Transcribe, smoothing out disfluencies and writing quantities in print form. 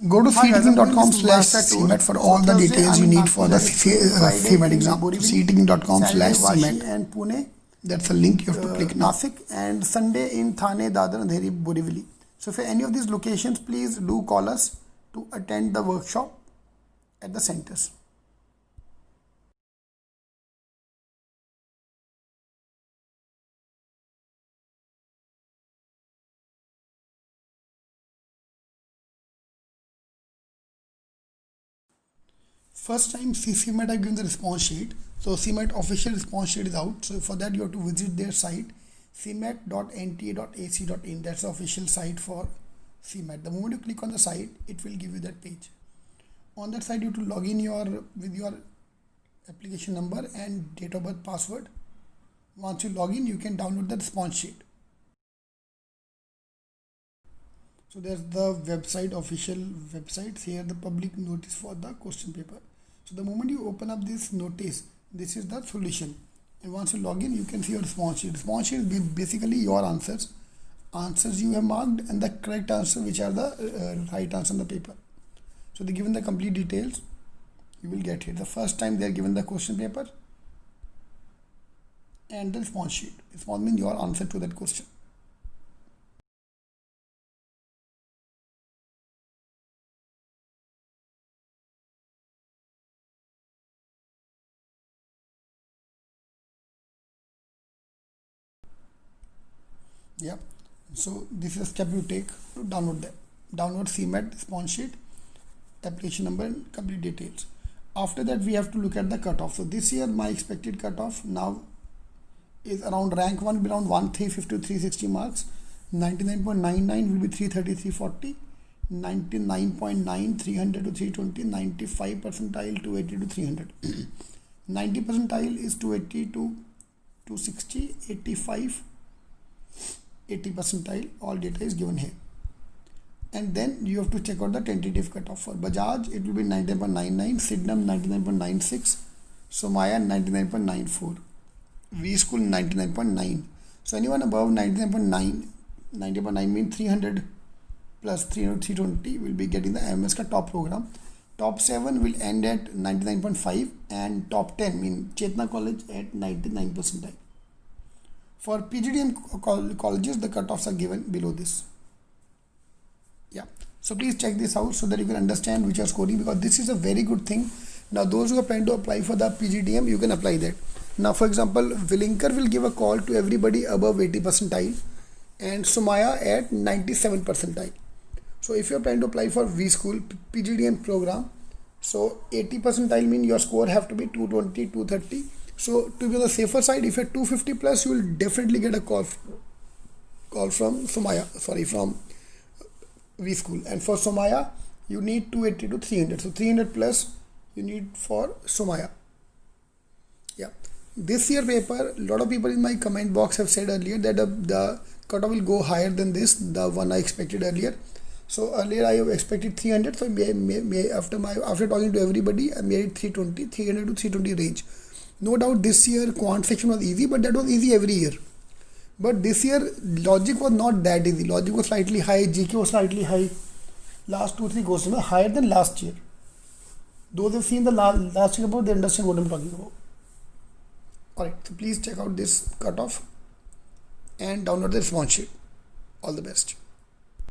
Go to CMATking.com/CMAT for all the details you need for the CMAT exam. CMATking.com/CMAT and Pune. That's a link you have to click now. Nashik, and Sunday in Thane, Dadar, and Borivali. So for any of these locations, please do call us to attend the workshop at the centers. First time CMAT have given the response sheet. So CMAT official response sheet is out. So for that you have to visit their site cmat.nta.ac.in. That's the official site for CMAT. The moment you click on the site, it will give you that page. On that site you have to log in with your application number and date of birth password. Once you log in, you can download the response sheet. So there's the website, official website. Here the public notice for the question paper. So the moment you open up this notice, this is the solution. And once you log in, you can see your response sheet. Response sheet is basically your answers you have marked, and the correct answer, which are the right answer in the paper. So they're given the complete details. You will get here. The first time they are given the question paper and the response sheet. Response means your answer to that question. Yeah, so this is a step you take to download them. Download CMAT response sheet, application number, and complete details. After that, we have to look at the cutoff. So this year my expected cutoff now is around rank 1 will be around 350 to 360 marks, 99.99 will be 330 340, 99.9 300 to 320, 95 percentile 280 to 300. 90 percentile is 280 to 260, 85 80 percentile, all data is given here. And then you have to check out the tentative cutoff. For Bajaj it will be 99.99, Sidnam 99.96, Somaya 99.94, V School 99.9. So anyone above 99.9, 90.9 means 300 plus 300 320 will be getting the MS ka top program. Top 7 will end at 99.5 and top 10 mean Chetna College at 99 percentile. For PGDM colleges, the cutoffs are given below this. Yeah, so please check this out so that you can understand which are scoring, because this is a very good thing. Now those who are planning to apply for the PGDM, you can apply that. Now for example, Willinker will give a call to everybody above 80 percentile and Sumaya at 97 percentile. So if you are planning to apply for V School PGDM program, so 80 percentile means your score have to be 220, 230. So to be on the safer side, if you're 250 plus, you will definitely get a call from from V School. And for Somaya, you need 280 to 300. So 300 plus you need for Somaya. Yeah. This year paper, a lot of people in my comment box have said earlier that the cutoff will go higher than this, the one I expected earlier. So earlier I have expected 300. So after talking to everybody, I made it 320, 300 to 320 range. No doubt this year quant section was easy, but that was easy every year. But this year logic was not that easy. Logic was slightly high, GK was slightly high. Last 2-3 questions were higher than last year. Those who have seen the last year about, they understand what I'm talking about. Alright, so please check out this cutoff and download the response sheet. All the best.